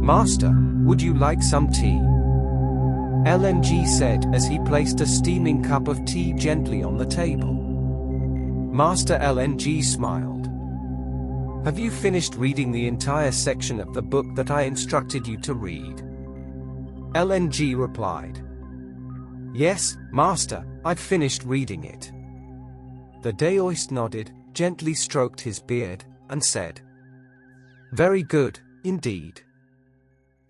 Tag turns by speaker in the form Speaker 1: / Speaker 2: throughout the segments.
Speaker 1: Master, would you like some tea? LNG said as he placed a steaming cup of tea gently on the table. Master LNG smiled. Have you finished reading the entire section of the book that I instructed you to read? LNG replied. Yes, Master, I've finished reading it. The Daoist nodded, gently stroked his beard, and said, Very good, indeed.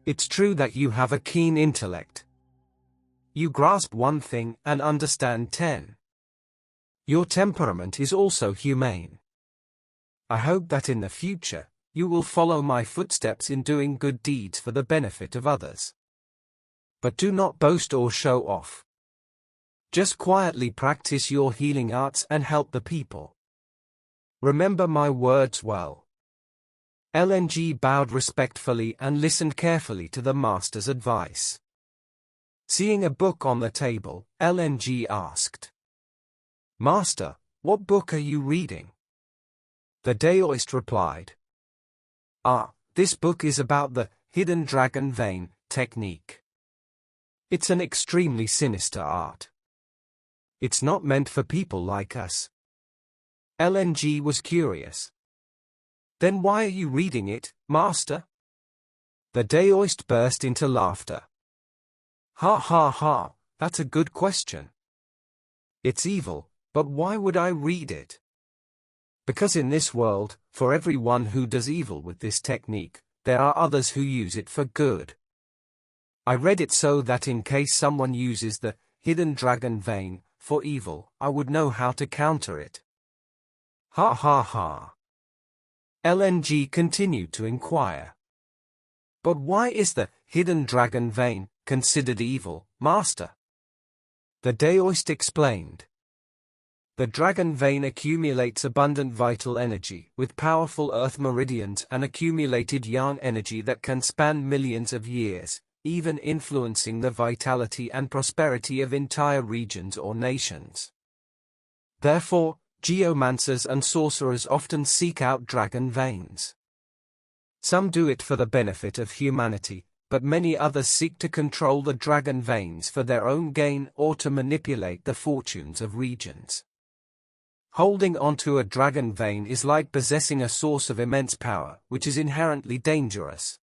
Speaker 1: It's true that you have a keen intellect. You grasp one thing and understand 10. Your temperament is also humane. I hope that in the future, you will follow my footsteps in doing good deeds for the benefit of others. But do not boast or show off. Just quietly practice your healing arts and help the people. Remember my words well. LNG bowed respectfully and listened carefully to the master's advice. Seeing a book on the table, LNG asked, Master, what book are you reading? The Daoist replied, This book is about the hidden dragon vein technique. It's an extremely sinister art. It's not meant for people like us. LNG was curious. Then why are you reading it, Master? The Daoist burst into laughter. Ha ha ha, that's a good question. It's evil, but why would I read it? Because in this world, for everyone who does evil with this technique, there are others who use it for good. I read it so that in case someone uses the hidden dragon vein for evil, I would know how to counter it. Ha ha ha. LNG continued to inquire. But why is the hidden dragon vein considered evil, Master? The Daoist explained. The dragon vein accumulates abundant vital energy with powerful earth meridians and accumulated yang energy that can span millions of years, even influencing the vitality and prosperity of entire regions or nations. Therefore, geomancers and sorcerers often seek out dragon veins. Some do it for the benefit of humanity, but many others seek to control the dragon veins for their own gain or to manipulate the fortunes of regions. Holding onto a dragon vein is like possessing a source of immense power, which is inherently dangerous.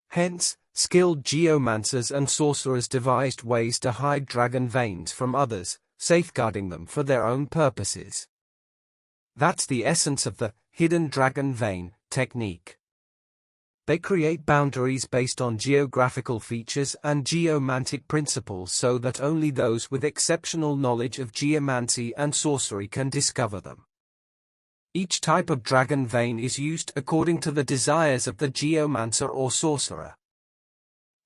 Speaker 1: Hence, skilled geomancers and sorcerers devised ways to hide dragon veins from others, safeguarding them for their own purposes. That's the essence of the hidden dragon vein technique. They create boundaries based on geographical features and geomantic principles so that only those with exceptional knowledge of geomancy and sorcery can discover them. Each type of dragon vein is used according to the desires of the geomancer or sorcerer.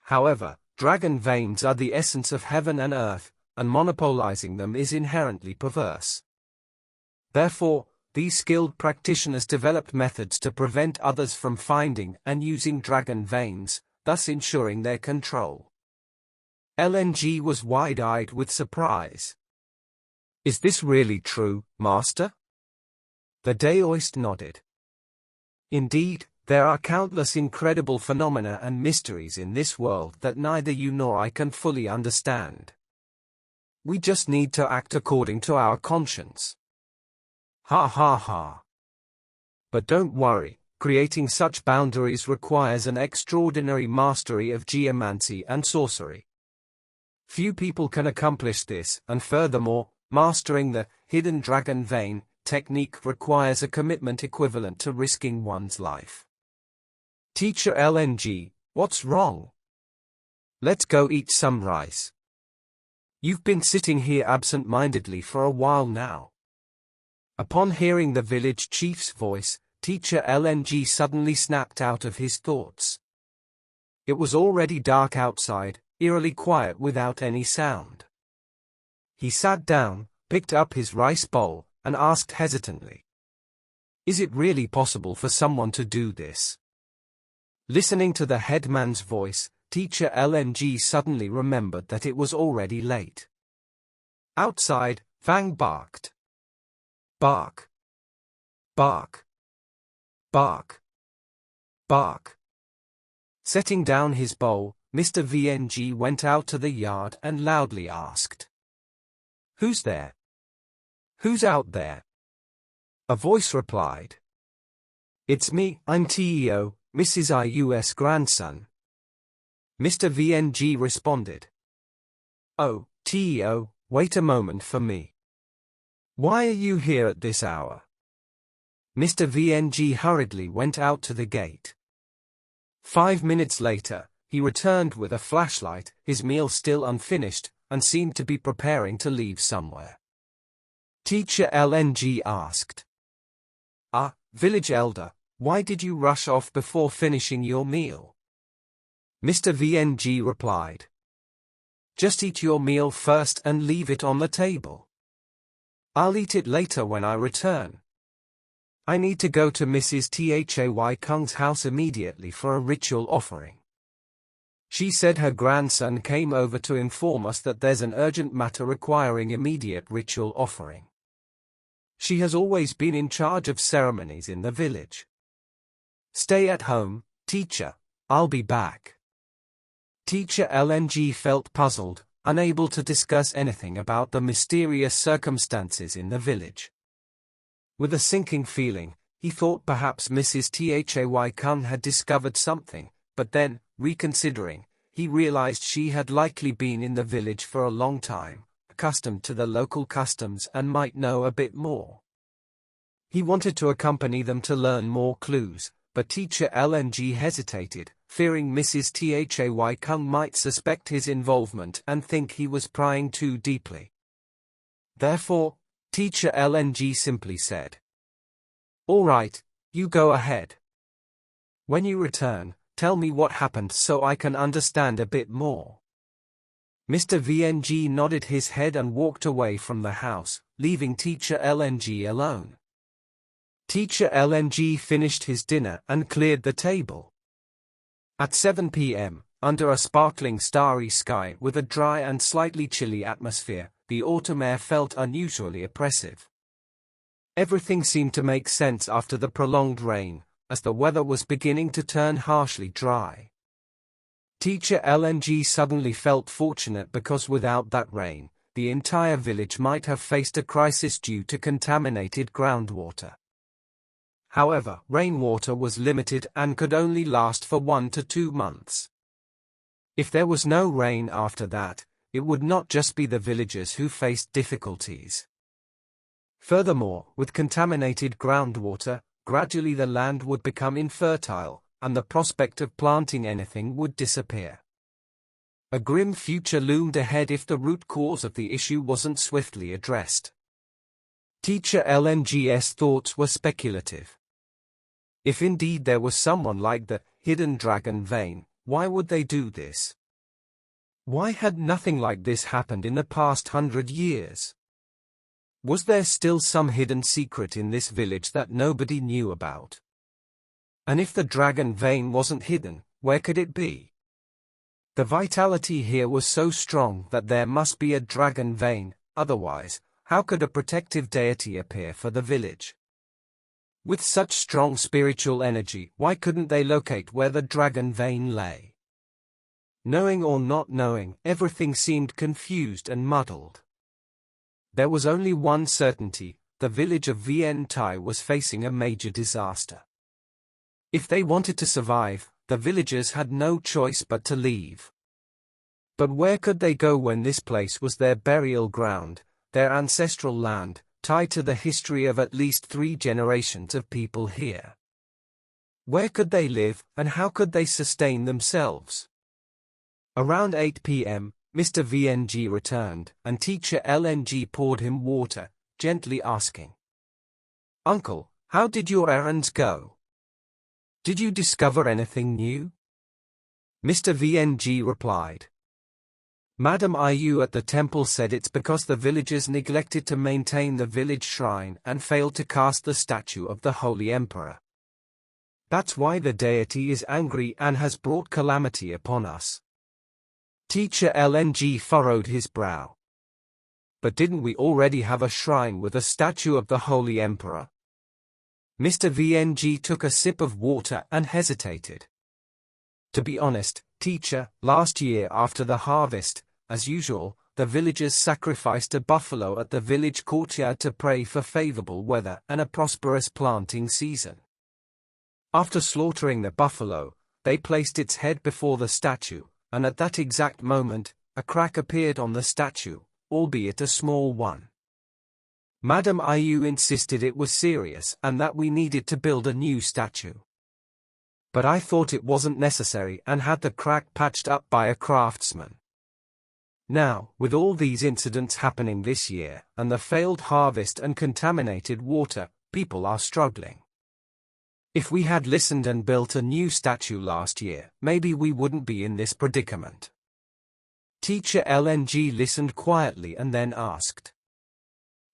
Speaker 1: However, dragon veins are the essence of heaven and earth, and monopolizing them is inherently perverse. Therefore, these skilled practitioners developed methods to prevent others from finding and using dragon veins, thus ensuring their control. LNG was wide-eyed with surprise. Is this really true, Master? The Daoist nodded. Indeed, there are countless incredible phenomena and mysteries in this world that neither you nor I can fully understand. We just need to act according to our conscience. Ha ha ha. But don't worry, creating such boundaries requires an extraordinary mastery of geomancy and sorcery. Few people can accomplish this, and furthermore, mastering the hidden dragon vein technique requires a commitment equivalent to risking one's life. Teacher LNG, what's wrong? Let's go eat some rice. You've been sitting here absent-mindedly for a while now. Upon hearing the village chief's voice, Teacher LNG suddenly snapped out of his thoughts. It was already dark outside, eerily quiet without any sound. He sat down, picked up his rice bowl, and asked hesitantly, Is it really possible for someone to do this? Listening to the headman's voice, Teacher LNG suddenly remembered that it was already late. Outside, Fang barked. Bark. Bark. Bark. Bark. Setting down his bowl, Mr. VNG went out to the yard and loudly asked, "Who's there? Who's out there?" A voice replied, "It's me, I'm Teo, Mrs. IU's grandson." Mr. VNG responded, "Oh, Teo, wait a moment for me. Why are you here at this hour?" Mr. VNG hurriedly went out to the gate. 5 minutes later, he returned with a flashlight, his meal still unfinished, and seemed to be preparing to leave somewhere. Teacher LNG asked, "Ah, village elder, why did you rush off before finishing your meal?" Mr. VNG replied, "Just eat your meal first and leave it on the table. I'll eat it later when I return. I need to go to Mrs. Thay Kung's house immediately for a ritual offering. She said her grandson came over to inform us that there's an urgent matter requiring immediate ritual offering. She has always been in charge of ceremonies in the village. Stay at home, teacher, I'll be back." Teacher LNG felt puzzled, unable to discuss anything about the mysterious circumstances in the village. With a sinking feeling, he thought perhaps Mrs. Thay Kung had discovered something, but then, reconsidering, he realized she had likely been in the village for a long time, accustomed to the local customs and might know a bit more. He wanted to accompany them to learn more clues, but Teacher LNG hesitated, fearing Mrs. Thay Kung might suspect his involvement and think he was prying too deeply. Therefore, Teacher LNG simply said, "All right, you go ahead. When you return, tell me what happened so I can understand a bit more." Mr. VNG nodded his head and walked away from the house, leaving Teacher LNG alone. Teacher LNG finished his dinner and cleared the table. At 7 p.m., under a sparkling starry sky with a dry and slightly chilly atmosphere, the autumn air felt unusually oppressive. Everything seemed to make sense after the prolonged rain, as the weather was beginning to turn harshly dry. Teacher LNG suddenly felt fortunate because without that rain, the entire village might have faced a crisis due to contaminated groundwater. However, rainwater was limited and could only last for 1 to 2 months. If there was no rain after that, it would not just be the villagers who faced difficulties. Furthermore, with contaminated groundwater, gradually the land would become infertile, and the prospect of planting anything would disappear. A grim future loomed ahead if the root cause of the issue wasn't swiftly addressed. Teacher LNG's thoughts were speculative. If indeed there was someone like the hidden dragon vein, why would they do this? Why had nothing like this happened in the past 100 years? Was there still some hidden secret in this village that nobody knew about? And if the dragon vein wasn't hidden, where could it be? The vitality here was so strong that there must be a dragon vein, otherwise, how could a protective deity appear for the village? With such strong spiritual energy, why couldn't they locate where the dragon vein lay? Knowing or not knowing, everything seemed confused and muddled. There was only one certainty: the village of Vien Tai was facing a major disaster. If they wanted to survive, the villagers had no choice but to leave. But where could they go when this place was their burial ground, their ancestral land, tied to the history of at least 3 generations of people here? Where could they live, and how could they sustain themselves? Around 8 p.m., Mr. VNG returned, and Teacher LNG poured him water, gently asking, "Uncle, how did your errands go? Did you discover anything new?" Mr. VNG replied, "Madam IU at the temple said it's because the villagers neglected to maintain the village shrine and failed to cast the statue of the Holy Emperor. That's why the deity is angry and has brought calamity upon us." Teacher LNG furrowed his brow. "But didn't we already have a shrine with a statue of the Holy Emperor?" Mr. VNG took a sip of water and hesitated. To be honest, teacher, last year after the harvest, as usual, the villagers sacrificed a buffalo at the village courtyard to pray for favorable weather and a prosperous planting season. After slaughtering the buffalo, they placed its head before the statue, and at that exact moment, a crack appeared on the statue, albeit a small one. Madam Iu insisted it was serious and that we needed to build a new statue. But I thought it wasn't necessary and had the crack patched up by a craftsman. Now, with all these incidents happening this year, and the failed harvest and contaminated water, people are struggling. If we had listened and built a new statue last year, maybe we wouldn't be in this predicament. Teacher LNG listened quietly and then asked,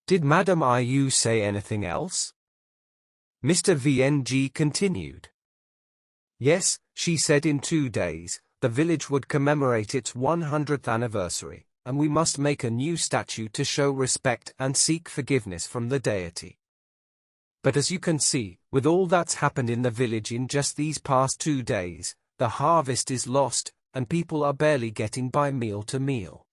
Speaker 1: "Did Madam Iu say anything else?" Mr. VNG continued. "Yes, she said in 2 days, the village would commemorate its 100th anniversary, and we must make a new statue to show respect and seek forgiveness from the deity. But as you can see, with all that's happened in the village in just these past 2 days, the harvest is lost, and people are barely getting by meal to meal.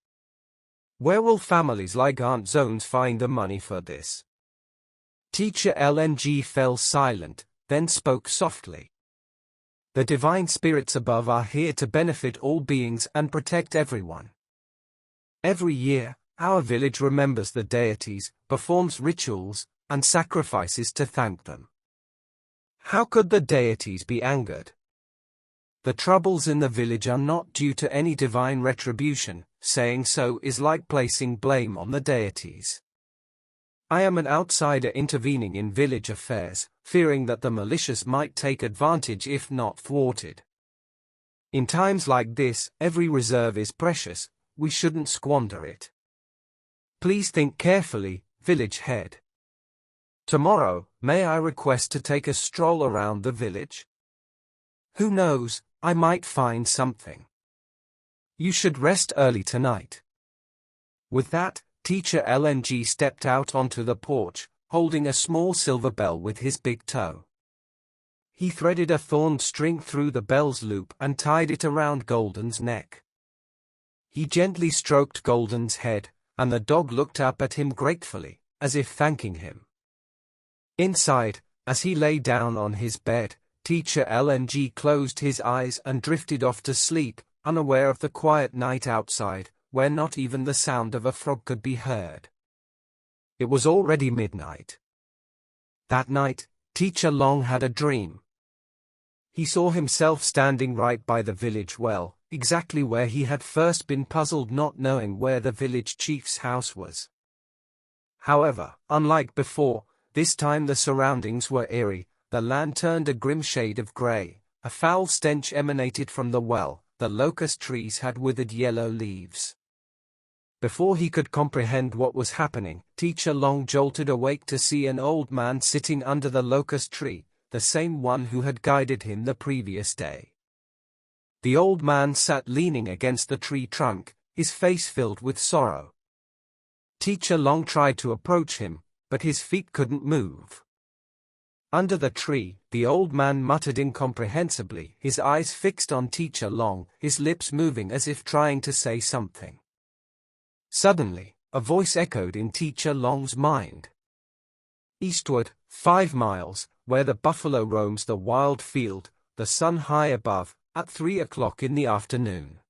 Speaker 1: Where will families like Aunt Zones find the money for this?" Teacher LNG fell silent, then spoke softly. "The divine spirits above are here to benefit all beings and protect everyone. Every year, our village remembers the deities, performs rituals, and sacrifices to thank them. How could the deities be angered? The troubles in the village are not due to any divine retribution. Saying so is like placing blame on the deities. I am an outsider intervening in village affairs, fearing that the malicious might take advantage if not thwarted. In times like this, every reserve is precious, we shouldn't squander it. Please think carefully, village head. Tomorrow, may I request to take a stroll around the village? Who knows, I might find something. You should rest early tonight." With that, Teacher LNG stepped out onto the porch, holding a small silver bell with his big toe. He threaded a thorn string through the bell's loop and tied it around Golden's neck. He gently stroked Golden's head, and the dog looked up at him gratefully, as if thanking him. Inside, as he lay down on his bed, Teacher LNG closed his eyes and drifted off to sleep, unaware of the quiet night outside, where not even the sound of a frog could be heard. It was already midnight. That night, Teacher Long had a dream. He saw himself standing right by the village well, exactly where he had first been puzzled not knowing where the village chief's house was. However, unlike before, this time the surroundings were eerie, the land turned a grim shade of grey, a foul stench emanated from the well, the locust trees had withered yellow leaves. Before he could comprehend what was happening, Teacher Long jolted awake to see an old man sitting under the locust tree, the same one who had guided him the previous day. The old man sat leaning against the tree trunk, his face filled with sorrow. Teacher Long tried to approach him, but his feet couldn't move. Under the tree, the old man muttered incomprehensibly, his eyes fixed on Teacher Long, his lips moving as if trying to say something. Suddenly, a voice echoed in Teacher Long's mind. "Eastward, 5 miles, where the buffalo roams the wild field, the sun high above, at 3 o'clock in the afternoon.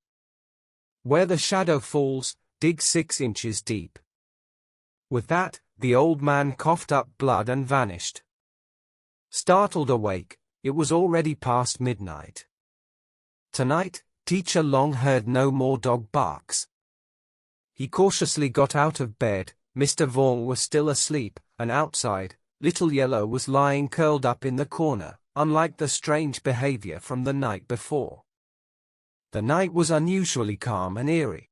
Speaker 1: Where the shadow falls, dig 6 inches deep." With that, the old man coughed up blood and vanished. Startled awake, it was already past midnight. Tonight, Teacher Long heard no more dog barks. He cautiously got out of bed. Mr. Vuong was still asleep, and outside, Little Yellow was lying curled up in the corner, unlike the strange behavior from the night before. The night was unusually calm and eerie.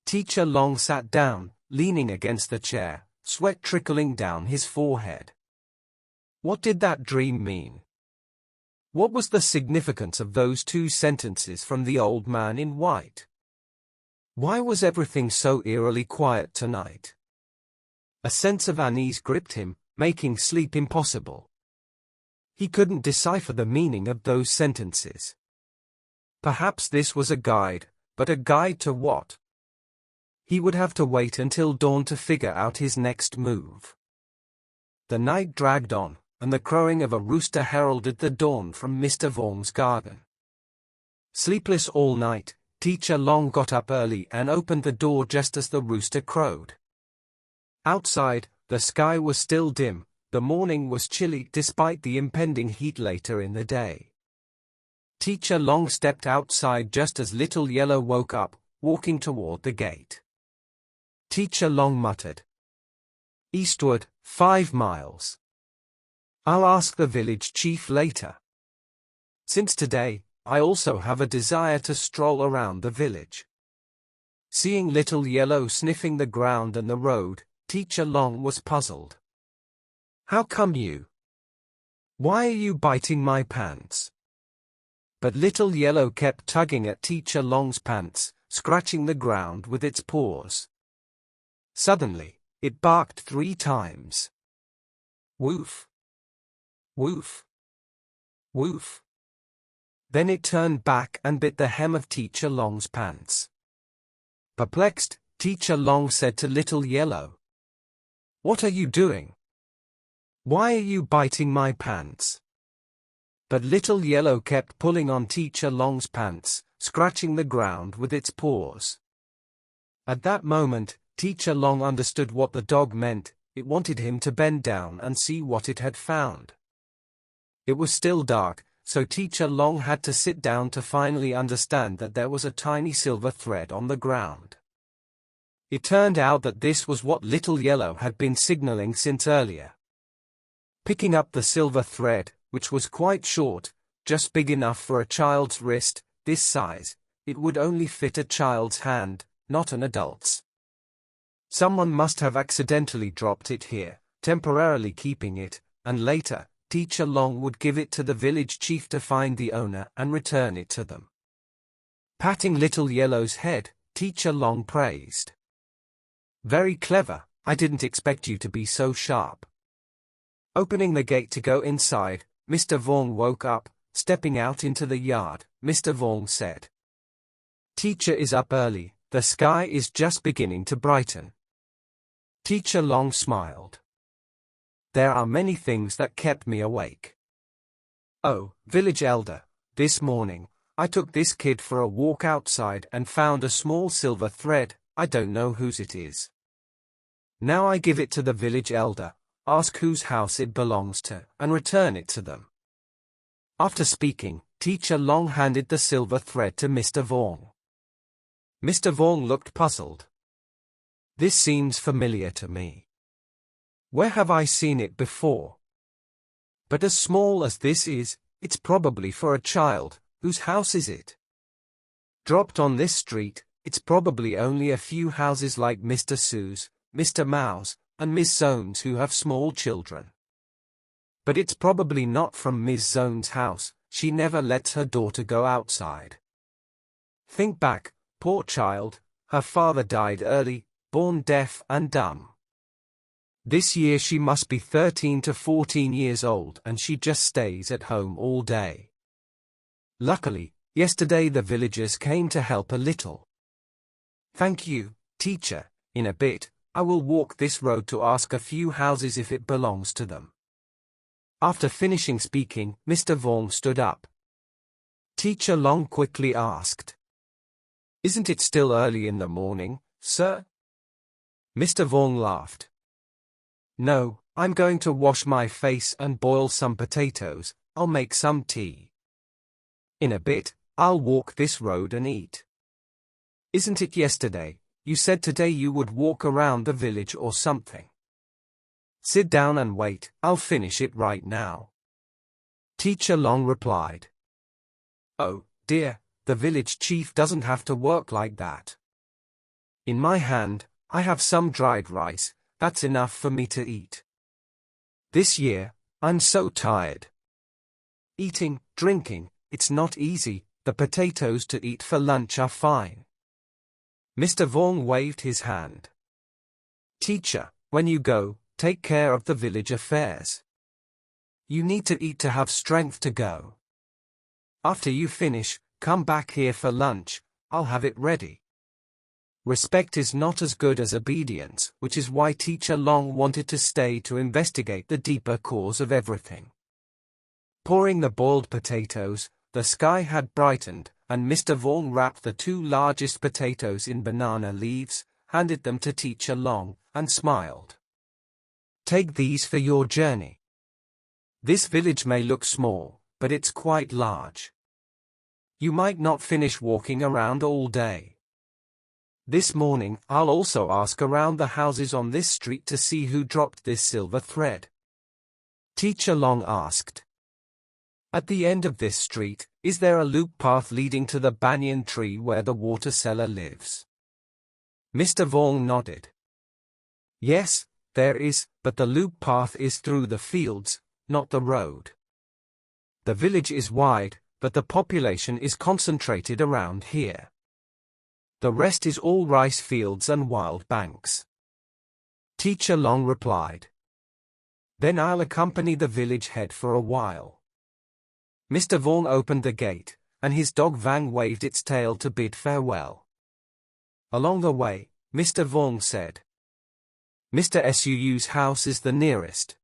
Speaker 1: Teacher Long sat down, leaning against the chair, sweat trickling down his forehead. What did that dream mean? What was the significance of those 2 sentences from the old man in white? Why was everything so eerily quiet tonight? A sense of unease gripped him, making sleep impossible. He couldn't decipher the meaning of those sentences. Perhaps this was a guide, but a guide to what? He would have to wait until dawn to figure out his next move. The night dragged on, and the crowing of a rooster heralded the dawn from Mr. Vuong's garden. Sleepless all night, Teacher Long got up early and opened the door just as the rooster crowed. Outside, the sky was still dim, the morning was chilly despite the impending heat later in the day. Teacher Long stepped outside just as Little Yellow woke up, walking toward the gate. Teacher Long muttered, "Eastward, 5 miles. I'll ask the village chief later. Since today, I also have a desire to stroll around the village." Seeing Little Yellow sniffing the ground and the road, Teacher Long was puzzled. "How come you? Why are you biting my pants?" But Little Yellow kept tugging at Teacher Long's pants, scratching the ground with its paws. Suddenly, it barked 3 times. Woof! Woof! Woof! Then it turned back and bit the hem of Teacher Long's pants. Perplexed, Teacher Long said to Little Yellow, "What are you doing? Why are you biting my pants?" But Little Yellow kept pulling on Teacher Long's pants, scratching the ground with its paws. At that moment, Teacher Long understood what the dog meant. It wanted him to bend down and see what it had found. It was still dark, so Teacher Long had to sit down to finally understand that there was a tiny silver thread on the ground. It turned out that this was what Little Yellow had been signaling since earlier. Picking up the silver thread, which was quite short, just big enough for a child's wrist, this size, it would only fit a child's hand, not an adult's. Someone must have accidentally dropped it here, temporarily keeping it, and later, Teacher Long would give it to the village chief to find the owner and return it to them. Patting Little Yellow's head, Teacher Long praised. "Very clever, I didn't expect you to be so sharp." Opening the gate to go inside, Mr. Vuong woke up. Stepping out into the yard, Mr. Vuong said, "Teacher is up early, the sky is just beginning to brighten." Teacher Long smiled. "There are many things that kept me awake. Oh, village elder, this morning, I took this kid for a walk outside and found a small silver thread. I don't know whose it is. Now I give it to the village elder, ask whose house it belongs to, and return it to them." After speaking, Teacher Long handed the silver thread to Mr. Vuong. Mr. Vuong looked puzzled. "This seems familiar to me. Where have I seen it before? But as small as this is, it's probably for a child. Whose house is it? Dropped on this street, it's probably only a few houses like Mr. Sue's, Mr. Mao's, and Miss Zone's who have small children. But it's probably not from Miss Zone's house. She never lets her daughter go outside. Think back, poor child, her father died early, born deaf and dumb. This year she must be 13 to 14 years old and she just stays at home all day. Luckily, yesterday the villagers came to help a little. Thank you, teacher. In a bit, I will walk this road to ask a few houses if it belongs to them." After finishing speaking, Mr. Vuong stood up. Teacher Long quickly asked, "Isn't it still early in the morning, sir?" Mr. Vuong laughed. "No, I'm going to wash my face and boil some potatoes. I'll make some tea. In a bit, I'll walk this road and eat. Isn't it yesterday? You said today you would walk around the village or something. Sit down and wait, I'll finish it right now." Teacher Long replied. "Oh, dear, the village chief doesn't have to work like that. In my hand, I have some dried rice, that's enough for me to eat. This year, I'm so tired. Eating, drinking, it's not easy, the potatoes to eat for lunch are fine." Mr. Vuong waved his hand. "Teacher, when you go, take care of the village affairs. You need to eat to have strength to go. After you finish, come back here for lunch, I'll have it ready. Respect is not as good as obedience, which is why Teacher Long wanted to stay to investigate the deeper cause of everything. Pouring the boiled potatoes, the sky had brightened, and Mr. Vuong wrapped the 2 largest potatoes in banana leaves, handed them to Teacher Long, and smiled. Take these for your journey. This village may look small, but it's quite large. You might not finish walking around all day. This morning, I'll also ask around the houses on this street to see who dropped this silver thread. Teacher Long asked. At the end of this street, is there a loop path leading to the banyan tree where the water seller lives? Mr. Vuong nodded. Yes, there is, but the loop path is through the fields, not the road. The village is wide, but the population is concentrated around here. The rest is all rice fields and wild banks. Teacher Long replied. Then I'll accompany the village head for a while. Mr. Vuong opened the gate, and his dog Vang waved its tail to bid farewell. Along the way, Mr. Vuong said, Mr. Suu's house is the nearest.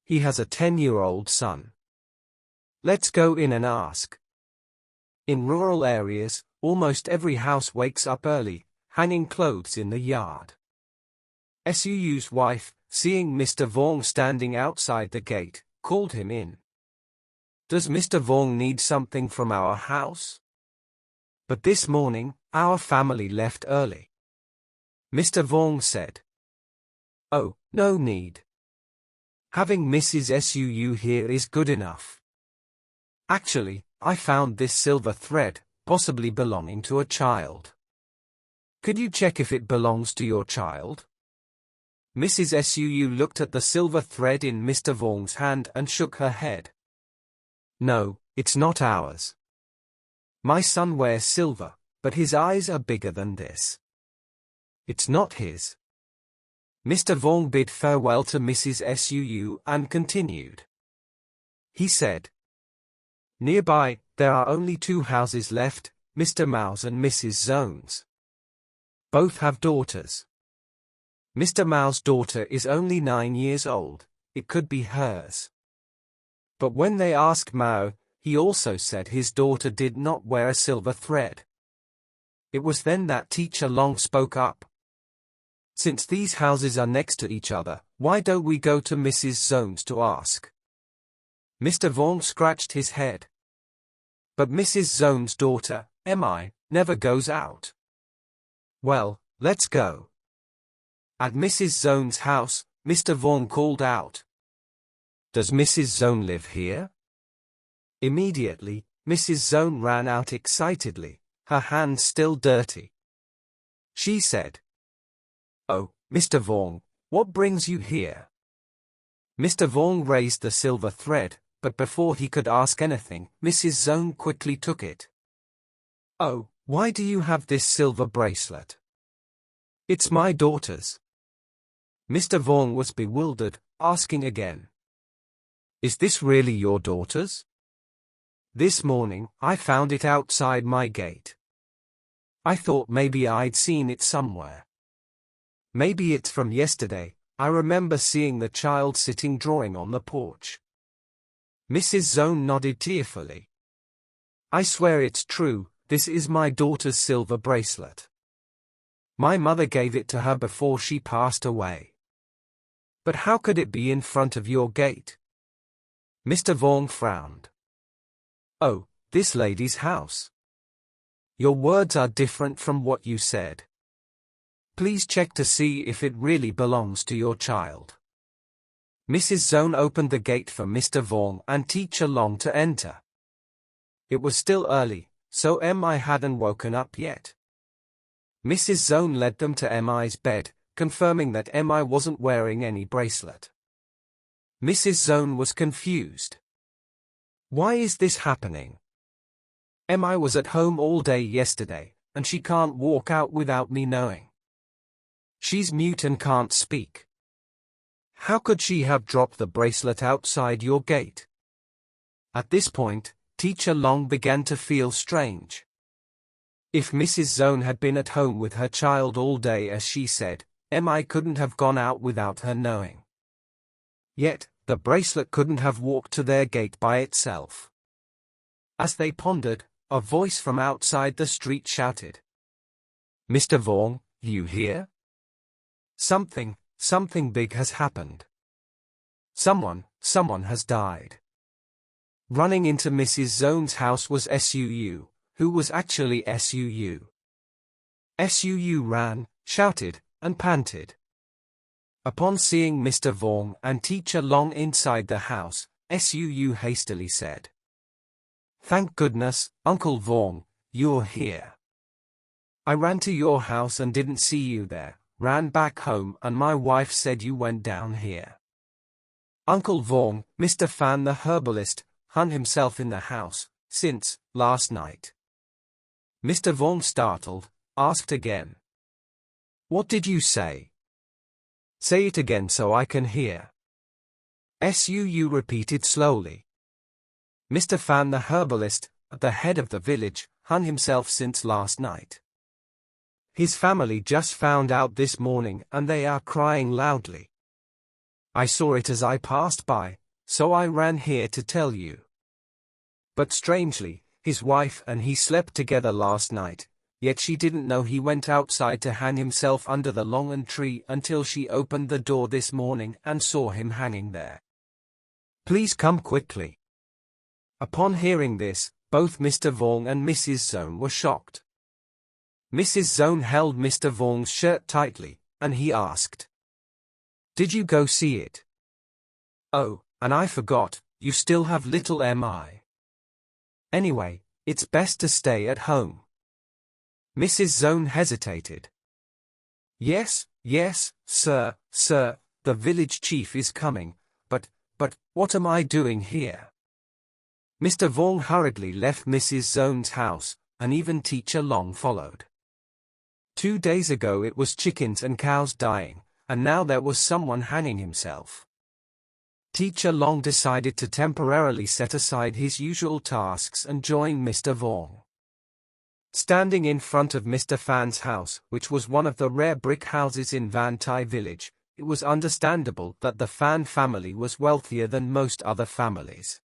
Speaker 1: He has a 10-year-old son. Let's go in and ask. In rural areas, almost every house wakes up early, hanging clothes in the yard. Suu's wife, seeing Mr. Vuong standing outside the gate, called him in. Does Mr. Vuong need something from our house? But this morning, our family left early. Mr. Vuong said. Oh, no need. Having Mrs. Suu here is good enough. Actually, I found this silver thread, possibly belonging to a child. Could you check if it belongs to your child? Mrs. Suu looked at the silver thread in Mr. Vuong's hand and shook her head. No, it's not ours. My son wears silver, but his eyes are bigger than this. It's not his. Mr. Vuong bid farewell to Mrs. Suu and continued. He said. Nearby, there are only 2 houses left, Mr. Mao's and Mrs. Zone's. Both have daughters. Mr. Mao's daughter is only 9 years old, it could be hers. But when they asked Mao, he also said his daughter did not wear a silver thread. It was then that Teacher Long spoke up. Since these houses are next to each other, why don't we go to Mrs. Zone's to ask? Mr. Vuong scratched his head. But Mrs. Zone's daughter, Mi, never goes out. Well, let's go. At Mrs. Zone's house, Mr. Vuong called out. Does Mrs. Zone live here? Immediately, Mrs. Zone ran out excitedly, her hands still dirty. She said. Oh, Mr. Vuong, what brings you here? Mr. Vuong raised the silver thread, but before he could ask anything, Mrs. Zone quickly took it. Oh, why do you have this silver bracelet? It's my daughter's. Mr. Vuong was bewildered, asking again. Is this really your daughter's? This morning, I found it outside my gate. I thought maybe I'd seen it somewhere. Maybe it's from yesterday, I remember seeing the child sitting drawing on the porch. Mrs. Zone nodded tearfully. I swear it's true, this is my daughter's silver bracelet. My mother gave it to her before she passed away. But how could it be in front of your gate? Mr. Vuong frowned. Oh, this lady's house. Your words are different from what you said. Please check to see if it really belongs to your child. Mrs. Zone opened the gate for Mr. Vuong and Teacher Long to enter. It was still early, so Mi hadn't woken up yet. Mrs. Zone led them to Mi's bed, confirming that Mi wasn't wearing any bracelet. Mrs. Zone was confused. Why is this happening? Mi was at home all day yesterday, and she can't walk out without me knowing. She's mute and can't speak. How could she have dropped the bracelet outside your gate? At this point, Teacher Long began to feel strange. If Mrs. Zone had been at home with her child all day as she said, Mi couldn't have gone out without her knowing. Yet, the bracelet couldn't have walked to their gate by itself. As they pondered, a voice from outside the street shouted. "Mr. Vuong, you here? Something big has happened. Someone has died." Running into Mrs. Zone's house was Suu, who was actually Suu. Suu ran, shouted, and panted. Upon seeing Mr. Vuong and Teacher Long inside the house, Suu hastily said, "Thank goodness, Uncle Vuong, you're here. I ran to your house and didn't see you there, ran back home and my wife said you went down here." Uncle Vuong, Mr. Fan the herbalist, hung himself in the house, since last night. Mr. Vuong, startled, asked again. "What did you say? Say it again so I can hear." Suu repeated slowly. Mr. Fan the herbalist, at the head of the village, hung himself since last night. His family just found out this morning and they are crying loudly. I saw it as I passed by, so I ran here to tell you. But strangely, his wife and he slept together last night, yet she didn't know he went outside to hang himself under the longan tree until she opened the door this morning and saw him hanging there. Please come quickly. Upon hearing this, both Mr. Vuong and Mrs. Zone were shocked. Mrs. Zone held Mr. Vuong's shirt tightly, and he asked, "Did you go see it? Oh, and I forgot, you still have little Mi. Anyway, it's best to stay at home." Mrs. Zone hesitated. Yes, sir, the village chief is coming, but what am I doing here?" Mr. Vuong hurriedly left Mrs. Zone's house, and even Teacher Long followed. 2 days ago it was chickens and cows dying, and now there was someone hanging himself. Teacher Long decided to temporarily set aside his usual tasks and join Mr. Vuong. Standing in front of Mr. Fan's house, which was one of the rare brick houses in Van Tai village, it was understandable that the Fan family was wealthier than most other families.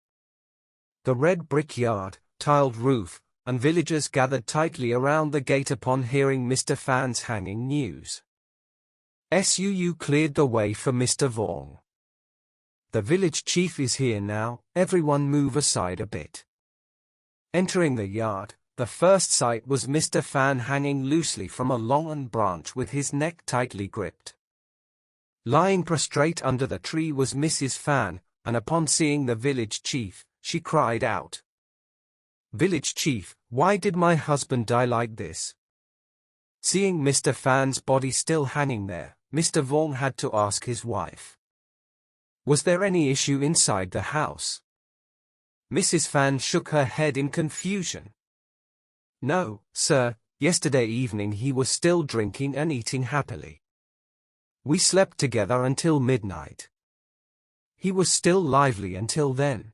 Speaker 1: The red brick yard, tiled roof, and villagers gathered tightly around the gate upon hearing Mr. Fan's hanging news. Suu cleared the way for Mr. Vuong. "The village chief is here now, everyone move aside a bit." Entering the yard, the first sight was Mr. Fan hanging loosely from a longan branch with his neck tightly gripped. Lying prostrate under the tree was Mrs. Fan, and upon seeing the village chief, she cried out, "Village chief, why did my husband die like this?" Seeing Mr. Fan's body still hanging there, Mr. Vuong had to ask his wife, "Was there any issue inside the house?" Mrs. Fan shook her head in confusion. "No, sir, yesterday evening he was still drinking and eating happily. We slept together until midnight. He was still lively until then.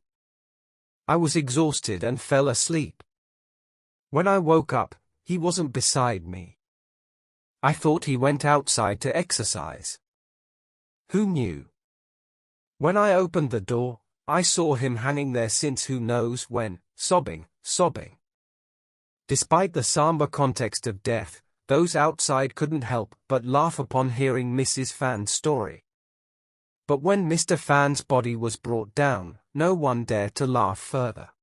Speaker 1: I was exhausted and fell asleep. When I woke up, he wasn't beside me. I thought he went outside to exercise. Who knew? When I opened the door, I saw him hanging there since who knows when, sobbing. Despite the somber context of death, those outside couldn't help but laugh upon hearing Mrs. Fan's story. But when Mr. Fan's body was brought down, no one dared to laugh further.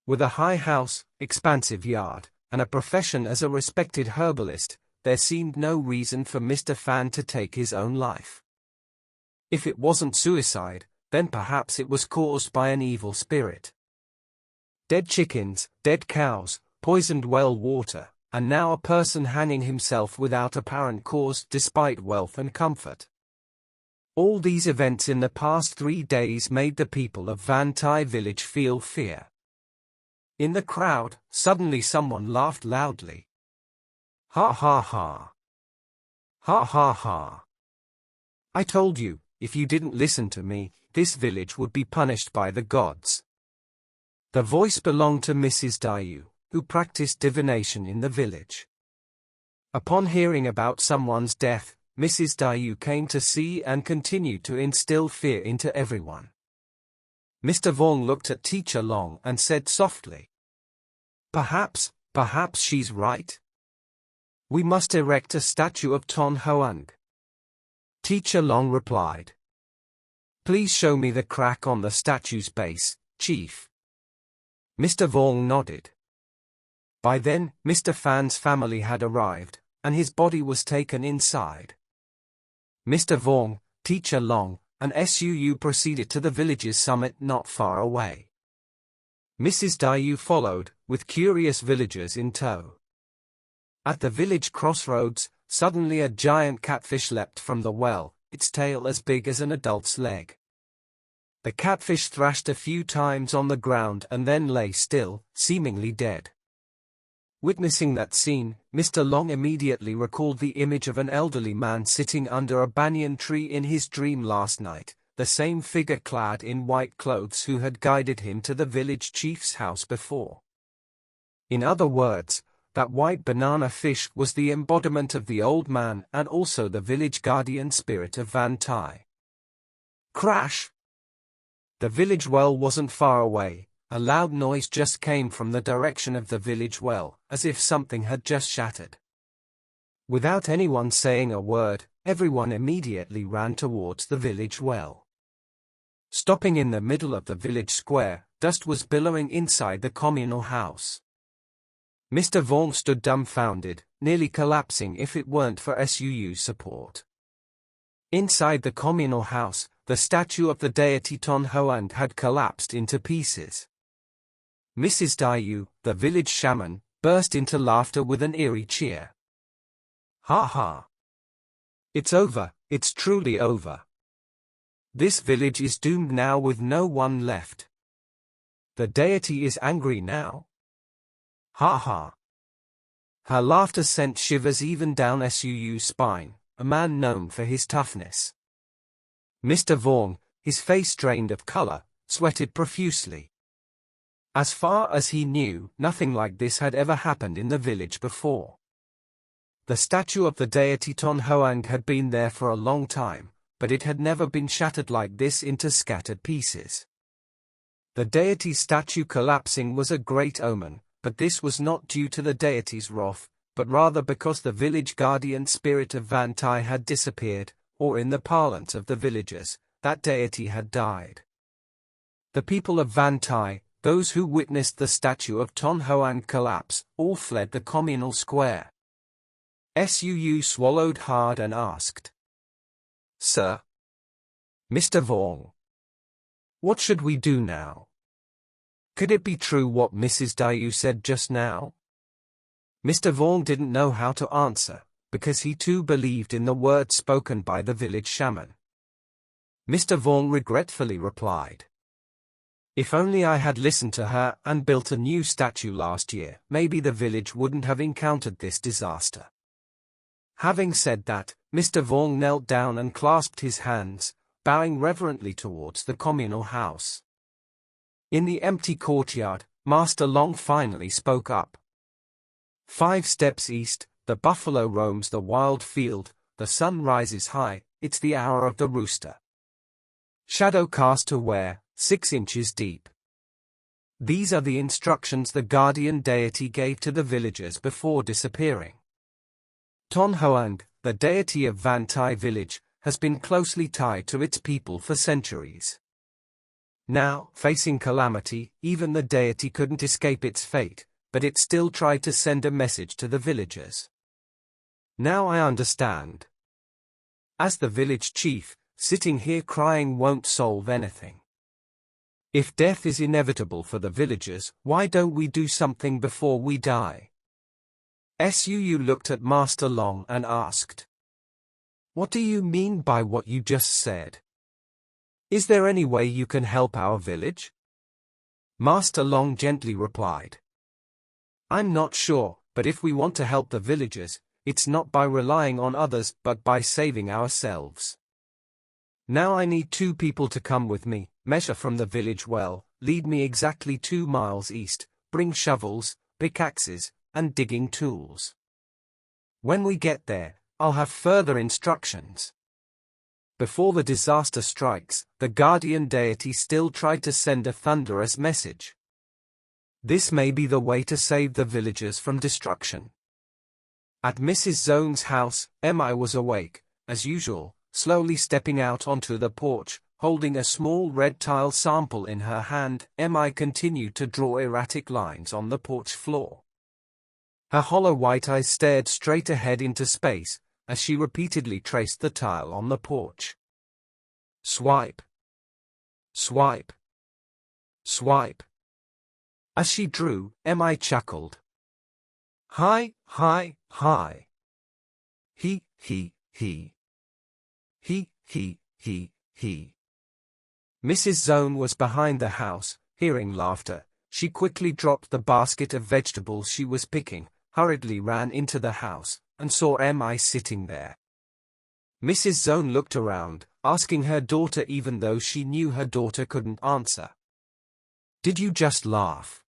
Speaker 1: With a high house, expansive yard, and a profession as a respected herbalist, there seemed no reason for Mr. Fan to take his own life. If it wasn't suicide, then perhaps it was caused by an evil spirit. Dead chickens, dead cows, poisoned well water, and now a person hanging himself without apparent cause despite wealth and comfort. All these events in the past 3 days made the people of Van Tai village feel fear. In the crowd, suddenly someone laughed loudly. Ha ha ha. Ha ha ha. I told you, if you didn't listen to me, this village would be punished by the gods. The voice belonged to Mrs. Dayu, who practiced divination in the village. Upon hearing about someone's death, Mrs. Dayu came to see and continued to instill fear into everyone. Mr. Vuong looked at Teacher Long and said softly, Perhaps she's right. We must erect a statue of Ton Hoang. Teacher Long replied, Please show me the crack on the statue's base, Chief. Mr. Vuong nodded. By then, Mr. Fan's family had arrived, and his body was taken inside. Mr. Vuong, Teacher Long, and Suu proceeded to the village's summit not far away. Mrs. Dayu followed, with curious villagers in tow. At the village crossroads, suddenly a giant catfish leapt from the well, its tail as big as an adult's leg. The catfish thrashed a few times on the ground and then lay still, seemingly dead. Witnessing that scene, Mr. Long immediately recalled the image of an elderly man sitting under a banyan tree in his dream last night, the same figure clad in white clothes who had guided him to the village chief's house before. In other words, that white banana fish was the embodiment of the old man and also the village guardian spirit of Van Tai. Crash! The village well wasn't far away. A loud noise just came from the direction of the village well, as if something had just shattered. Without anyone saying a word, everyone immediately ran towards the village well. Stopping in the middle of the village square, dust was billowing inside the communal house. Mr. Vuong stood dumbfounded, nearly collapsing if it weren't for Suu's support. Inside the communal house, the statue of the deity Ton Hoang had collapsed into pieces. Mrs. Dayu, the village shaman, burst into laughter with an eerie cheer. Ha ha! It's over, it's truly over. This village is doomed now with no one left. The deity is angry now. Ha ha! Her laughter sent shivers even down Suu's spine, a man known for his toughness. Mr. Vuong, his face drained of color, sweated profusely. As far as he knew, nothing like this had ever happened in the village before. The statue of the deity Ton Hoang had been there for a long time, but it had never been shattered like this into scattered pieces. The deity's statue collapsing was a great omen, but this was not due to the deity's wrath, but rather because the village guardian spirit of Van Tai had disappeared, or in the parlance of the villagers, that deity had died. The people of Van Tai, those who witnessed the statue of Ton Hoang collapse, all fled the communal square. Suu swallowed hard and asked, Sir? Mr. Vuong? What should we do now? Could it be true what Mrs. Dayu said just now? Mr. Vuong didn't know how to answer, because he too believed in the words spoken by the village shaman. Mr. Vuong regretfully replied, If only I had listened to her and built a new statue last year, maybe the village wouldn't have encountered this disaster. Having said that, Mr. Vuong knelt down and clasped his hands, bowing reverently towards the communal house. In the empty courtyard, Master Long finally spoke up. 5 steps east, the buffalo roams the wild field, the sun rises high, it's the hour of the rooster. Shadow cast to where, 6 inches deep. These are the instructions the guardian deity gave to the villagers before disappearing. Ton Hoang, the deity of Van Tai village, has been closely tied to its people for centuries. Now, facing calamity, even the deity couldn't escape its fate, but it still tried to send a message to the villagers. Now I understand. As the village chief, sitting here crying won't solve anything. If death is inevitable for the villagers, why don't we do something before we die? Suu looked at Master Long and asked, What do you mean by what you just said? Is there any way you can help our village? Master Long gently replied, I'm not sure, but if we want to help the villagers, it's not by relying on others but by saving ourselves. Now I need 2 people to come with me, measure from the village well, lead me exactly 2 miles east, bring shovels, pickaxes, and digging tools. When we get there, I'll have further instructions. Before the disaster strikes, the guardian deity still tried to send a thunderous message. This may be the way to save the villagers from destruction. At Mrs. Zone's house, Emma was awake, as usual, slowly stepping out onto the porch, holding a small red tile sample in her hand. Emma continued to draw erratic lines on the porch floor. Her hollow white eyes stared straight ahead into space, as she repeatedly traced the tile on the porch. Swipe. Swipe. Swipe. As she drew, Emma chuckled. Hi, hi, hi. He. He. Mrs. Zone was behind the house, hearing laughter. She quickly dropped the basket of vegetables she was picking, hurriedly ran into the house, and saw Emma sitting there. Mrs. Zone looked around, asking her daughter even though she knew her daughter couldn't answer. Did you just laugh?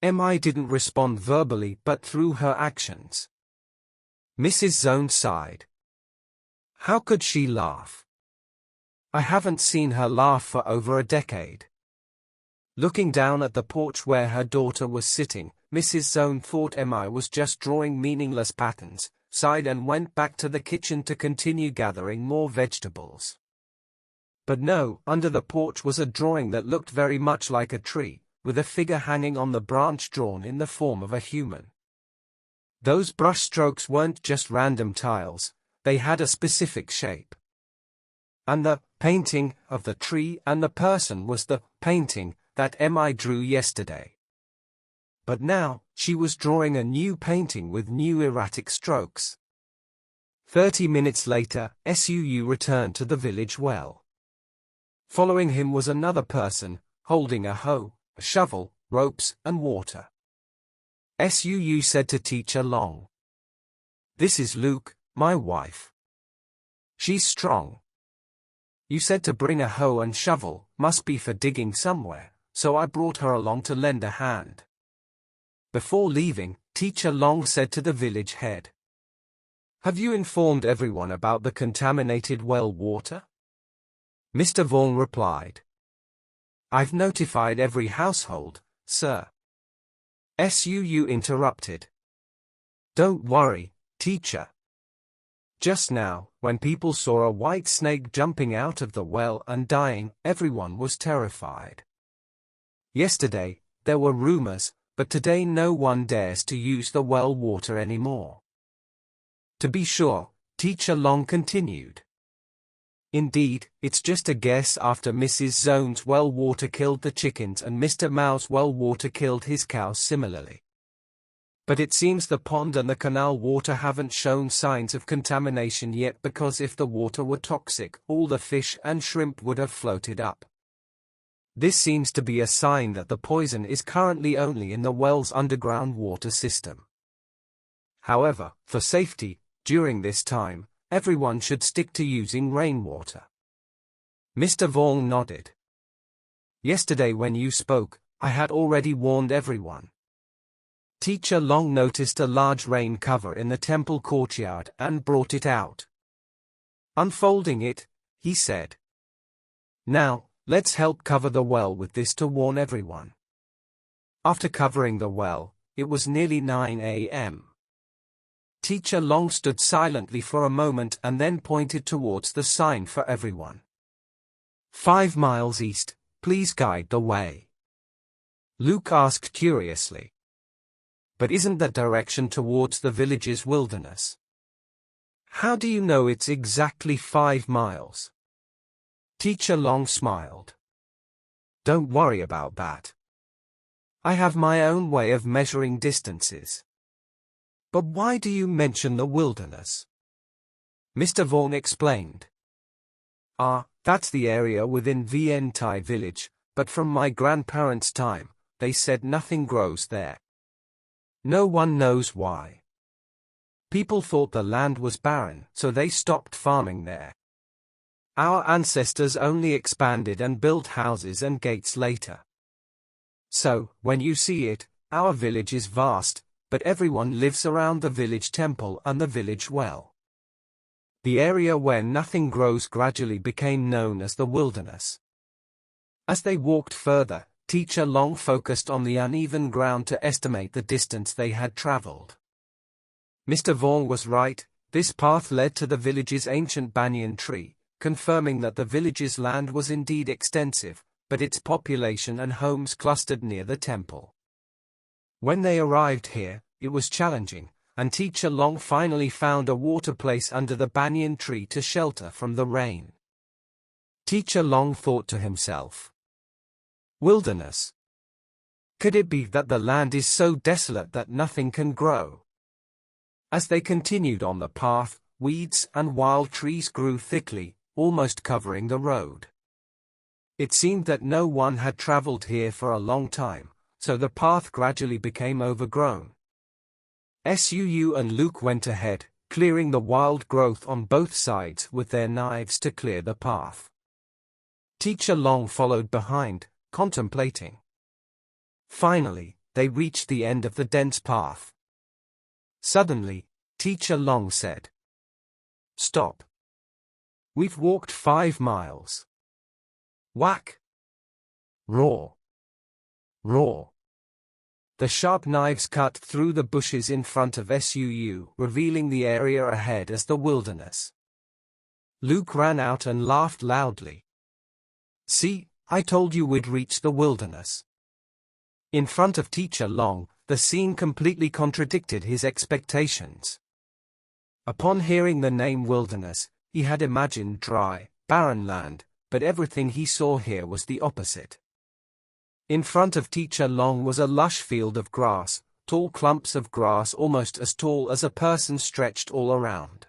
Speaker 1: Emma didn't respond verbally but through her actions. Mrs. Zone sighed. How could she laugh? I haven't seen her laugh for over a decade. Looking down at the porch where her daughter was sitting, Mrs. Zone thought Emma was just drawing meaningless patterns, sighed and went back to the kitchen to continue gathering more vegetables. But no, under the porch was a drawing that looked very much like a tree, with a figure hanging on the branch drawn in the form of a human. Those brush strokes weren't just random tiles, they had a specific shape. And the painting of the tree and the person was the painting that Emma drew yesterday. But now, she was drawing a new painting with new erratic strokes. 30 minutes later, Suu returned to the village well. Following him was another person, holding a hoe, a shovel, ropes, and water. Suu said to Teacher Long, "This is Luke, my wife. She's strong. You said to bring a hoe and shovel, must be for digging somewhere, so I brought her along to lend a hand." Before leaving, Teacher Long said to the village head, "Have you informed everyone about the contaminated well water?" Mr. Vaughan replied, "I've notified every household, sir." Suu interrupted, "Don't worry, teacher. Just now, when people saw a white snake jumping out of the well and dying, everyone was terrified. Yesterday, there were rumors, but today no one dares to use the well water anymore." To be sure, Teacher Long continued, "Indeed, it's just a guess after Mrs. Zone's well water killed the chickens and Mr. Mao's well water killed his cows similarly. But it seems the pond and the canal water haven't shown signs of contamination yet, because if the water were toxic, all the fish and shrimp would have floated up. This seems to be a sign that the poison is currently only in the well's underground water system. However, for safety, during this time, everyone should stick to using rainwater." Mr. Vaughan nodded. "Yesterday when you spoke, I had already warned everyone." Teacher Long noticed a large rain cover in the temple courtyard and brought it out. Unfolding it, he said, "Now, let's help cover the well with this to warn everyone." After covering the well, it was nearly 9 a.m. Teacher Long stood silently for a moment and then pointed towards the sign for everyone. 5 miles east, please guide the way." Luke asked curiously, "But isn't that direction towards the village's wilderness? How do you know it's exactly 5 miles? Teacher Long smiled. "Don't worry about that. I have my own way of measuring distances." "But why do you mention the wilderness?" Mr. Vaughan explained. That's the area within Vien Thai village, but from my grandparents' time, they said nothing grows there. No one knows why. People thought the land was barren, so they stopped farming there. Our ancestors only expanded and built houses and gates later. So, when you see it, our village is vast, but everyone lives around the village temple and the village well. The area where nothing grows gradually became known as the wilderness. As they walked further, Teacher Long focused on the uneven ground to estimate the distance they had traveled. Mr. Vuong was right, this path led to the village's ancient banyan tree, confirming that the village's land was indeed extensive, but its population and homes clustered near the temple. When they arrived here, it was challenging, and Teacher Long finally found a water place under the banyan tree to shelter from the rain. Teacher Long thought to himself, "Wilderness. Could it be that the land is so desolate that nothing can grow?" As they continued on the path, weeds and wild trees grew thickly, almost covering the road. It seemed that no one had traveled here for a long time, so the path gradually became overgrown. Suu and Luke went ahead, clearing the wild growth on both sides with their knives to clear the path. Teacher Long followed behind, contemplating. Finally, they reached the end of the dense path. Suddenly, Teacher Long said, "Stop. We've walked 5 miles. Whack! Roar! Roar!" The sharp knives cut through the bushes in front of Suu, revealing the area ahead as the wilderness. Luke ran out and laughed loudly. "See, I told you we'd reach the wilderness." In front of Teacher Long, the scene completely contradicted his expectations. Upon hearing the name wilderness, he had imagined dry, barren land, but everything he saw here was the opposite. In front of Teacher Long was a lush field of grass, tall clumps of grass almost as tall as a person stretched all around.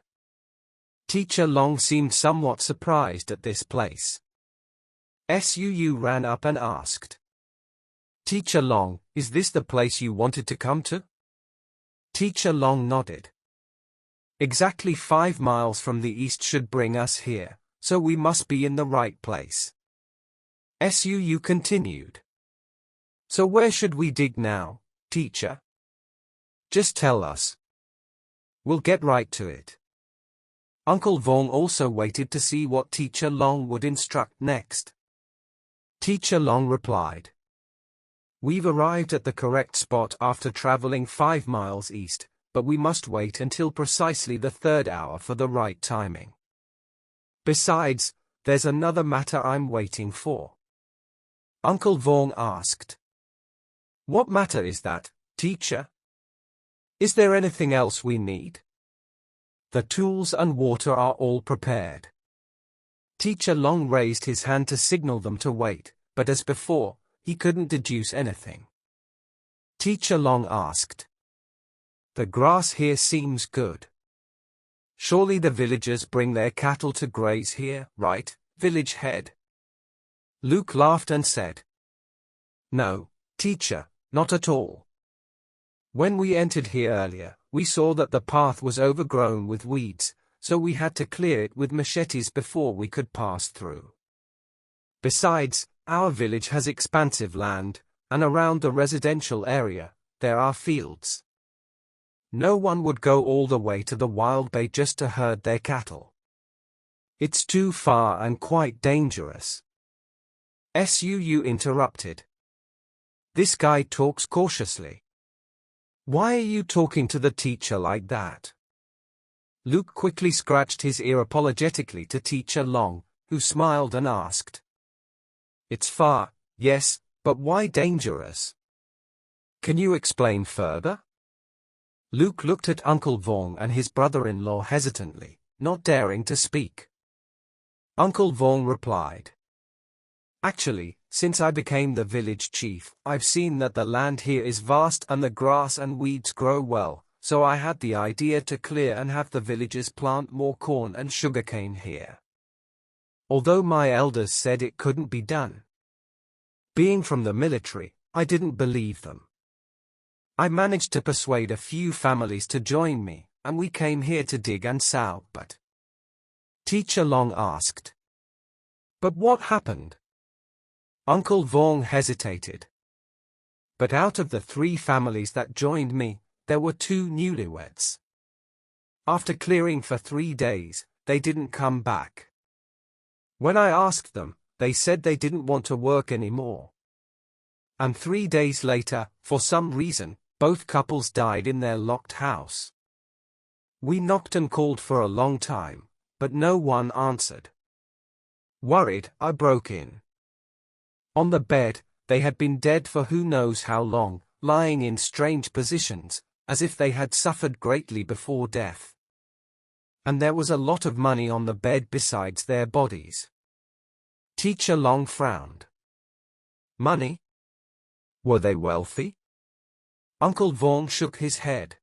Speaker 1: Teacher Long seemed somewhat surprised at this place. Suu ran up and asked, "Teacher Long, is this the place you wanted to come to?" Teacher Long nodded. "Exactly 5 miles from the east should bring us here, so we must be in the right place." Suu continued. "So where should we dig now, teacher? Just tell us. We'll get right to it." Uncle Vuong also waited to see what Teacher Long would instruct next. Teacher Long replied, "We've arrived at the correct spot after traveling 5 miles east, but we must wait until precisely the 3rd hour for the right timing. Besides, there's another matter I'm waiting for." Uncle Vuong asked, "What matter is that, teacher? Is there anything else we need?" "The tools and water are all prepared." Teacher Long raised his hand to signal them to wait, but as before, he couldn't deduce anything. Teacher Long asked, "The grass here seems good. Surely the villagers bring their cattle to graze here, right, village head?" Luke laughed and said, "No, teacher, not at all. When we entered here earlier, we saw that the path was overgrown with weeds, so we had to clear it with machetes before we could pass through. Besides, our village has expansive land, and around the residential area, there are fields. No one would go all the way to the wild bay just to herd their cattle. It's too far and quite dangerous." Suu interrupted. "This guy talks cautiously. Why are you talking to the teacher like that?" Luke quickly scratched his ear apologetically to Teacher Long, who smiled and asked, "It's far, yes, but why dangerous? Can you explain further?" Luke looked at Uncle Vuong and his brother-in-law hesitantly, not daring to speak. Uncle Vuong replied, "Actually, since I became the village chief, I've seen that the land here is vast and the grass and weeds grow well, so I had the idea to clear and have the villagers plant more corn and sugarcane here. Although my elders said it couldn't be done. Being from the military, I didn't believe them. I managed to persuade a few families to join me, and we came here to dig and sow, but..." Teacher Long asked, But what happened? Uncle Luong hesitated. But out of the 3 families that joined me, there were 2 newlyweds. After clearing for 3 days, they didn't come back. When I asked them, they said they didn't want to work anymore. And 3 days later, for some reason, both couples died in their locked house. We knocked and called for a long time, but no one answered. Worried, I broke in. On the bed, they had been dead for who knows how long, lying in strange positions, as if they had suffered greatly before death. And there was a lot of money on the bed besides their bodies. Teacher Long frowned. Money? Were they wealthy? Uncle Luong shook his head.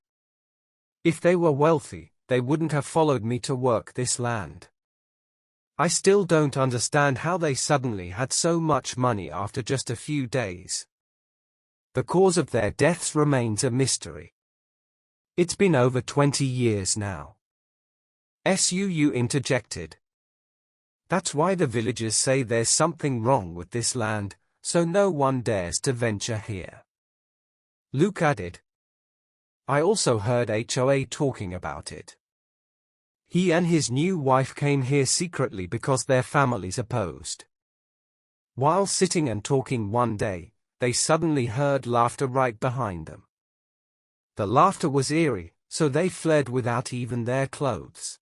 Speaker 1: If they were wealthy, they wouldn't have followed me to work this land. I still don't understand how they suddenly had so much money after just a few days. The cause of their deaths remains a mystery. It's been over 20 years now. Suu interjected. That's why the villagers say there's something wrong with this land, so no one dares to venture here. Luke added. I also heard HOA talking about it. He and his new wife came here secretly because their families opposed. While sitting and talking one day, they suddenly heard laughter right behind them. The laughter was eerie, so they fled without even their clothes.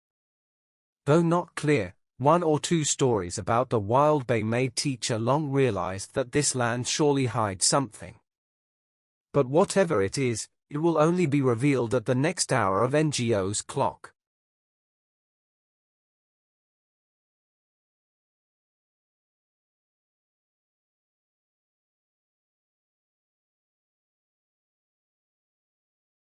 Speaker 1: Though not clear, 1 or 2 stories about the wild bay made Teacher Long realize that this land surely hides something. But whatever it is, it will only be revealed at the next hour of NGO's clock.